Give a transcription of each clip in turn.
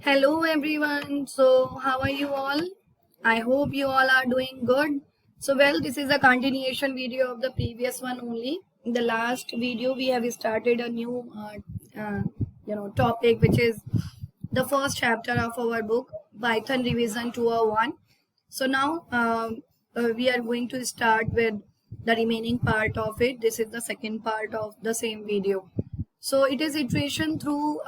Hello everyone. So how are you all? I hope you all are doing good. This is a continuation video of the previous one only. In the last video, we have started a new, topic, which is the first chapter of our book, Python Revision 201. So now we are going to start with the remaining part of it. This is the second part of the same video. So it is iteration through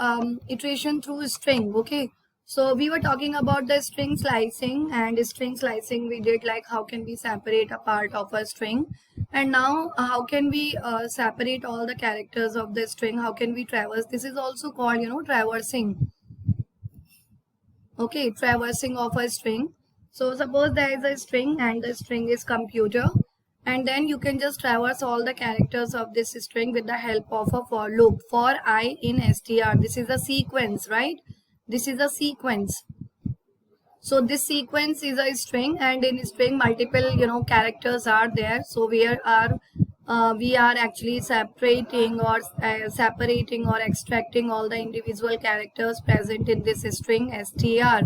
string. Okay, so we were talking about the string slicing, and string slicing we did, like how can we separate a part of a string, and now how can we separate all the characters of the string, how can we traverse. This is also called traversing. Okay, traversing of a string. So suppose there is a string and the string is computer, and then you can just traverse all the characters of this string with the help of a for loop. For I in str, this is a sequence, right? This is a sequence. So this sequence is a string, and in string multiple characters are there. So we are actually separating or extracting all the individual characters present in this string str.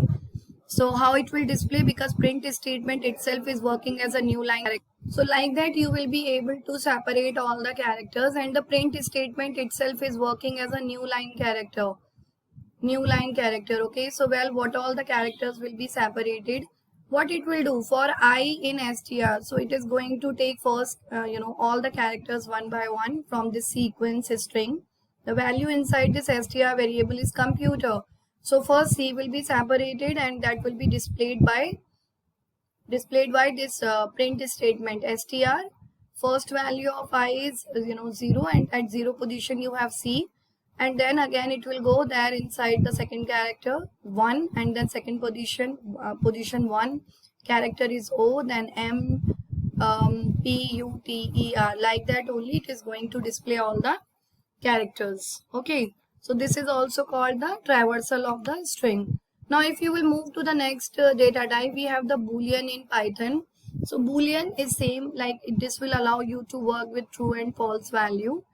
So how it will display, because print statement itself is working as a new line. So like that you will be able to separate all the characters, and the print statement itself is working as a new line character. Okay, so what all the characters will be separated, what it will do for I in str. So it is going to take first all the characters one by one from this sequence string. The value inside this str variable is computer. So first C will be separated, and that will be displayed by this print statement str. First value of I is 0, and at 0 position you have C, and then again it will go there inside the second character 1, and then second position 1 character is O, then M, P, U, T, E, R. Like that only it is going to display all the characters. Okay, so this is also called the traversal of the string. Now if you will move to the next data type, we have the boolean in Python. So boolean is same, like this will allow you to work with true and false value.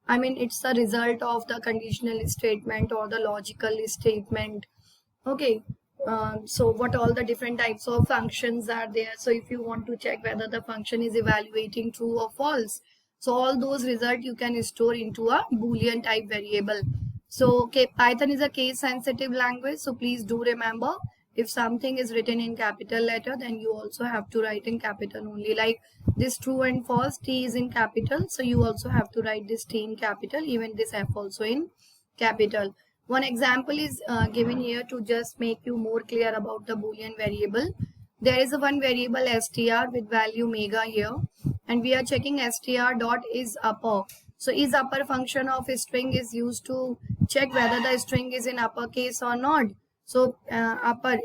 I mean, it's the result of the conditional statement or the logical statement. Okay, so what all the different types of functions are there. So if you want to check whether the function is evaluating true or false, so all those results you can store into a boolean type variable. So okay, Python is a case sensitive language, so please do remember, if something is written in capital letter, then you also have to write in capital only. Like this true and false, T is in capital, so you also have to write this T in capital, even this F also in capital. One example is given here to just make you more clear about the boolean variable. There is a one variable str with value mega here, and we are checking str dot is upper. So is upper function of a string is used to check whether the string is in uppercase or not. So upper,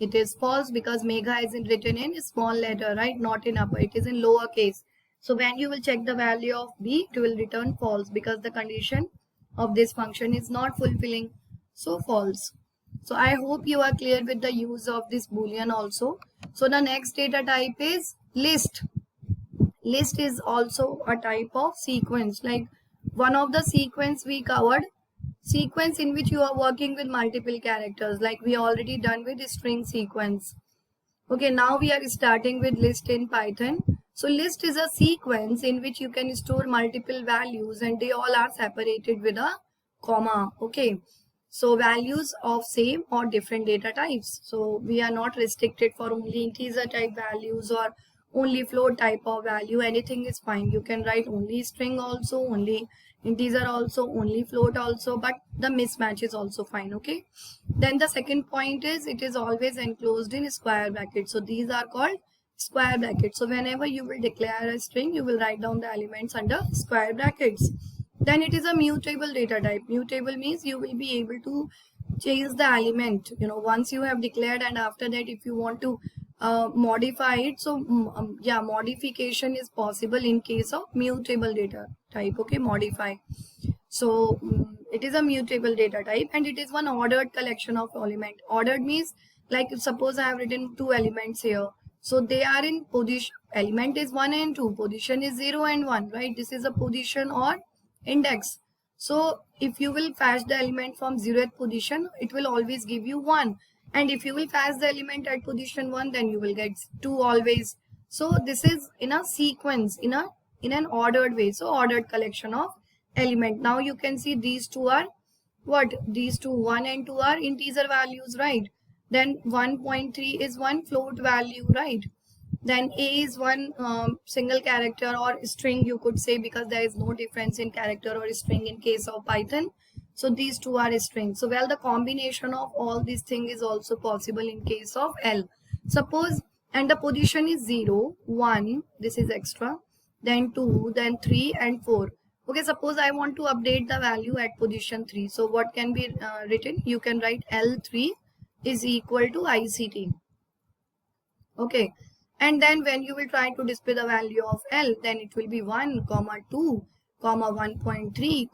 it is false, because mega is written in small letter, right? Not in upper, it is in lower case. So when you will check the value of B, it will return false, because the condition of this function is not fulfilling. So false. So I hope you are clear with the use of this boolean also. So the next data type is list. List is also a type of sequence, like one of the sequence we covered, sequence in which you are working with multiple characters, like we already done with the string sequence. Okay, now we are starting with list in Python. So list is a sequence in which you can store multiple values, and they all are separated with a comma. Okay, so values of same or different data types. So we are not restricted for only integer type values or only float type of value. Anything is fine. You can write only string also, only integer also, only float also, but the mismatch is also fine. Okay, then the second point is it is always enclosed in square brackets. So these are called square brackets. So whenever you will declare a string, you will write down the elements under square brackets. Then it is a mutable data type. Mutable means you will be able to change the element once you have declared, and after that if you want to modify it. So yeah, modification is possible in case of mutable data type. Okay, modify. So it is a mutable data type, and it is one ordered collection of element. Ordered means, like suppose I have written two elements here, so they are in position. Element is 1 and 2, position is 0 and 1, right? This is a position or index. So if you will fetch the element from 0th position, it will always give you 1. And if you will fetch the element at position 1, then you will get 2 always. So this is in a sequence, in an ordered way. So ordered collection of element. Now you can see these two are what? These two, 1 and 2 are integer values, right? Then 1.3 is one float value, right? Then A is one single character or string, you could say, because there is no difference in character or string in case of Python. So these two are strings. So well, the combination of all these things is also possible in case of L. Suppose, and the position is 0, 1, this is extra, then 2, then 3 and 4. Okay, suppose I want to update the value at position 3. So what can be written? You can write L3 is equal to ICT. Okay. And then when you will try to display the value of L, then it will be 1, 2, 1.3,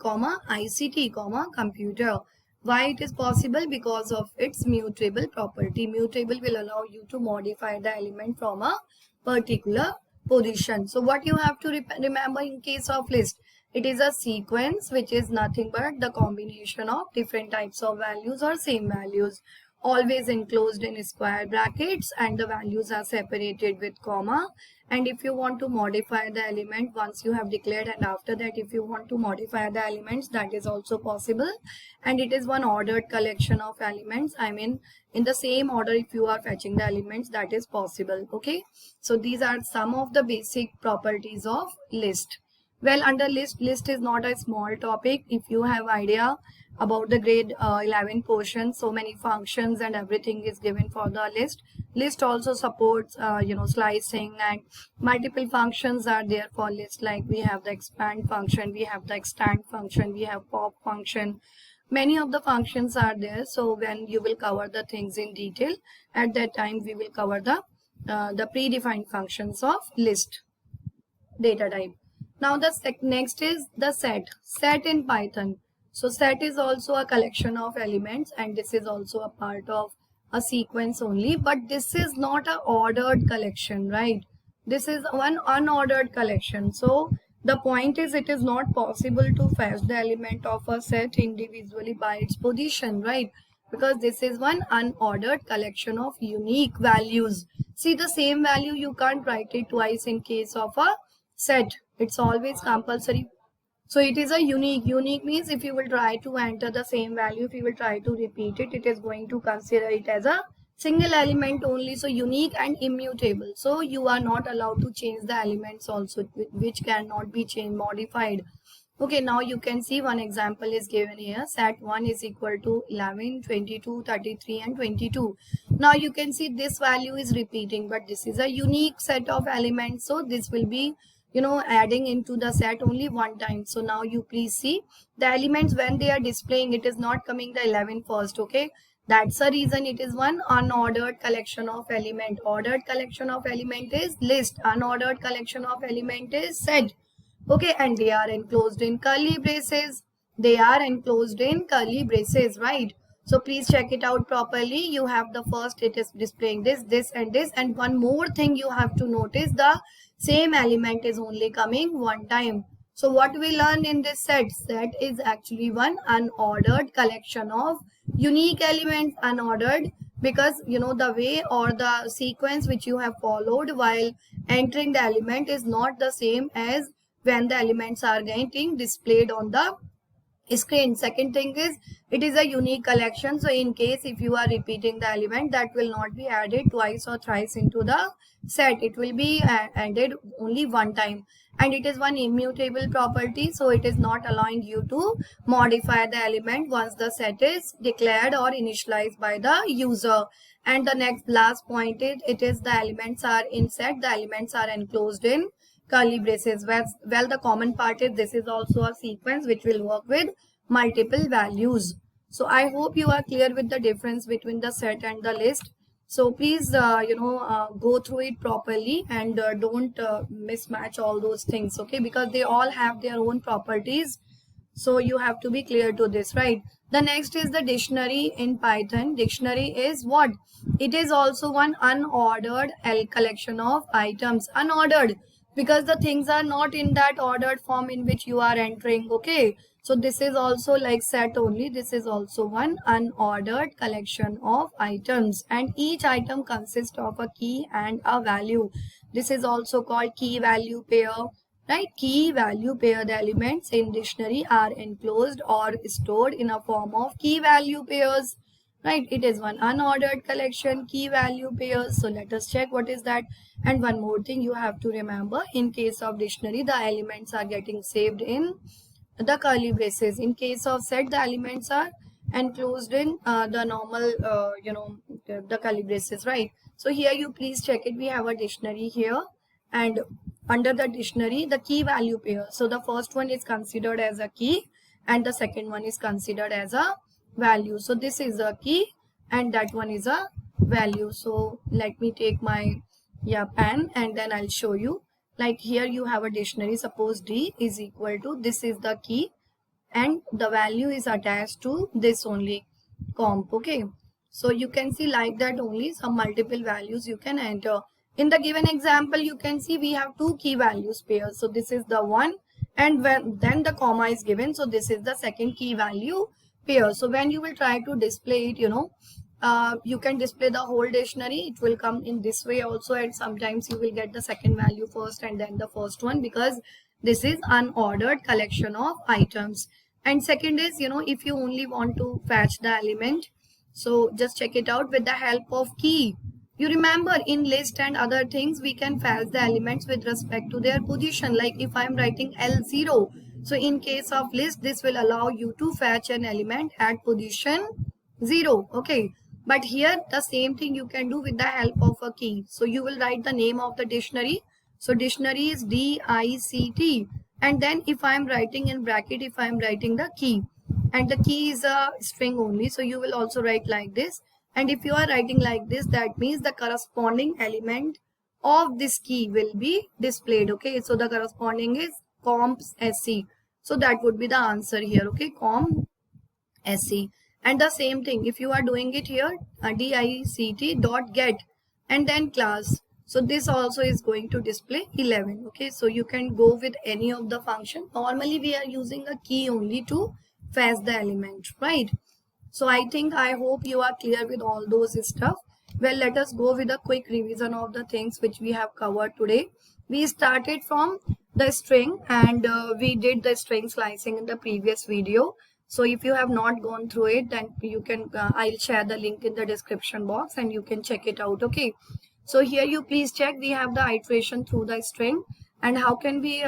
ICT, computer. Why it is possible? Because of its mutable property. Mutable will allow you to modify the element from a particular position. So what you have to remember in case of list, it is a sequence which is nothing but the combination of different types of values or same values, always enclosed in square brackets, and the values are separated with comma. And if you want to modify the element once you have declared, and after that if you want to modify the elements, that is also possible. And it is one ordered collection of elements. I mean, in the same order if you are fetching the elements, that is possible. Okay, so these are some of the basic properties of list. Well, under list is not a small topic. If you have idea about the grade 11 portion, so many functions and everything is given for the list. List also supports slicing, and multiple functions are there for list, like we have the expand function, we have the extend function, we have pop function. Many of the functions are there. So when you will cover the things in detail, at that time we will cover the predefined functions of list data type. Now the next is the set in Python. So set is also a collection of elements, and this is also a part of a sequence only, but this is not a ordered collection, right? This is one unordered collection. So the point is, it is not possible to fetch the element of a set individually by its position, right? Because this is one unordered collection of unique values. See, the same value you can't write it twice in case of a set. It's always compulsory. So it is a unique. Unique means if you will try to enter the same value, if you will try to repeat it, it is going to consider it as a single element only. So unique and immutable. So you are not allowed to change the elements also, which cannot be changed, modified. Okay, now you can see one example is given here. Set 1 is equal to 11, 22, 33 and 22. Now you can see this value is repeating, but this is a unique set of elements. So this will be adding into the set only one time. So now you please see the elements when they are displaying, it is not coming the 11 first. Okay, that's the reason it is one unordered collection of element. Ordered collection of element is list, unordered collection of element is set. Okay, and they are enclosed in curly braces. They are enclosed in curly braces, right? So please check it out properly. You have the first, it is displaying this and this, and one more thing you have to notice, the same element is only coming one time. So what we learn in this set is actually one unordered collection of unique elements. Unordered because the way or the sequence which you have followed while entering the element is not the same as when the elements are getting displayed on the screen. Second thing is, it is a unique collection. So in case if you are repeating the element, that will not be added twice or thrice into the set. It will be added only one time. And it is one immutable property. So it is not allowing you to modify the element once the set is declared or initialized by the user. And the last point is, it is the elements are in set. The elements are enclosed in curly braces. Well, the common part is this is also a sequence which will work with multiple values. So I hope you are clear with the difference between the set and the list. So please go through it properly, and don't mismatch all those things, okay, because they all have their own properties. So you have to be clear to this, right? The next is the dictionary in Python. Dictionary is what? It is also one unordered collection of items. Unordered because the things are not in that ordered form in which you are entering. Okay, so this is also like set only. This is also one unordered collection of items, and each item consists of a key and a value. This is also called key value pair, right? Key value pair. The elements in dictionary are enclosed or stored in a form of key value pairs, right? It is one unordered collection, key value pairs. So let us check what is that. And one more thing you have to remember, in case of dictionary, the elements are getting saved in the curly braces. In case of set, the elements are enclosed in the normal, the curly braces, right? So here you please check it. We have a dictionary here, and under the dictionary, the key value pair. So the first one is considered as a key, and the second one is considered as a value. So this is a key, and that one is a value. So let me take my pen, and then I'll show you. Like here you have a dictionary. Suppose D is equal to, this is the key, and the value is attached to this only comp. Okay, so you can see like that only some multiple values you can enter. In the given example, you can see we have two key values pairs. So this is the one, and then the comma is given. So this is the second key value pair. So when you will try to display it, you can display the whole dictionary. It will come in this way also, and sometimes you will get the second value first and then the first one, because this is unordered collection of items. And second is, if you only want to fetch the element, so just check it out with the help of key. You remember in list and other things, we can fetch the elements with respect to their position. Like if I'm writing L0, so in case of list, this will allow you to fetch an element at position 0. Okay, but here the same thing you can do with the help of a key. So you will write the name of the dictionary. So dictionary is DICT, and then if I am writing in bracket, if I am writing the key, and the key is a string only, so you will also write like this. And if you are writing like this, that means the corresponding element of this key will be displayed. Okay, so the corresponding is comp SC. So that would be the answer here. Okay, comp SC. And the same thing, if you are doing it here, DICT dot get and then class. So this also is going to display 11. Okay, so you can go with any of the function. Normally we are using a key only to fetch the element, right? So I hope you are clear with all those stuff. Well, let us go with a quick revision of the things which we have covered today. We started from the string, and we did the string slicing in the previous video. So if you have not gone through it, then you can, I'll share the link in the description box and you can check it out. Okay, so here you please check, we have the iteration through the string, and how can we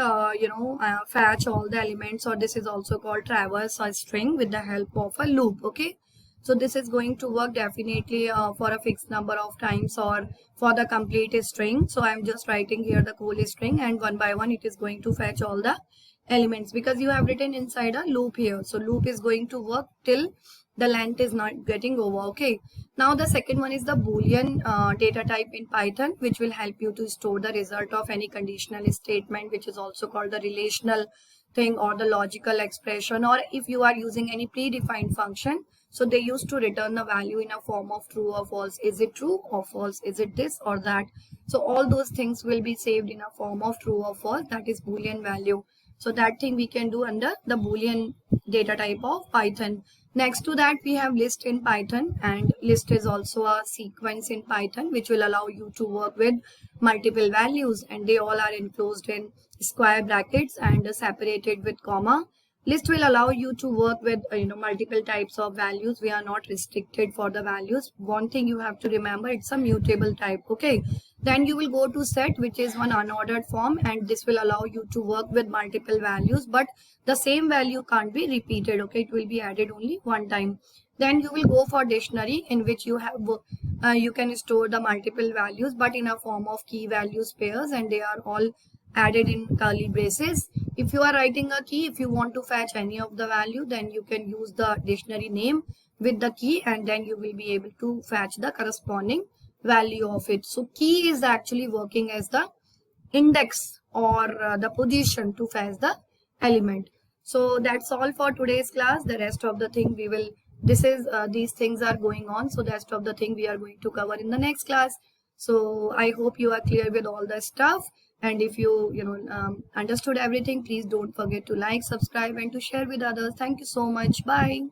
fetch all the elements, or this is also called traverse a string with the help of a loop. Okay, so this is going to work definitely for a fixed number of times or for the complete string. So I'm just writing here the whole string, and one by one it is going to fetch all the elements, because you have written inside a loop here. So loop is going to work till the length is not getting over. Okay, now the second one is the Boolean data type in Python, which will help you to store the result of any conditional statement, which is also called the relational thing or the logical expression. Or if you are using any predefined function, so they used to return the value in a form of true or false. Is it true or false? Is it this or that? So all those things will be saved in a form of true or false. That is Boolean value. So that thing we can do under the Boolean data type of Python. Next to that, we have list in Python, and list is also a sequence in Python, which will allow you to work with multiple values, and they all are enclosed in square brackets and separated with comma. List will allow you to work with multiple types of values. We are not restricted for the values. One thing you have to remember, it's a mutable type. Okay, then you will go to set, which is one unordered form, and this will allow you to work with multiple values, but the same value can't be repeated. Okay, it will be added only one time. Then you will go for dictionary, in which you have you can store the multiple values but in a form of key values pairs, and they are all added in curly braces. If you are writing a key, if you want to fetch any of the value, then you can use the dictionary name with the key, and then you will be able to fetch the corresponding value of it. So key is actually working as the index or the position to fetch the element. So that's all for today's class. The rest of the thing we will, these things are going on, so the rest of the thing we are going to cover in the next class. So I hope you are clear with all the stuff, And if you understood everything, please don't forget to like, subscribe, and to share with others. Thank you so much. Bye.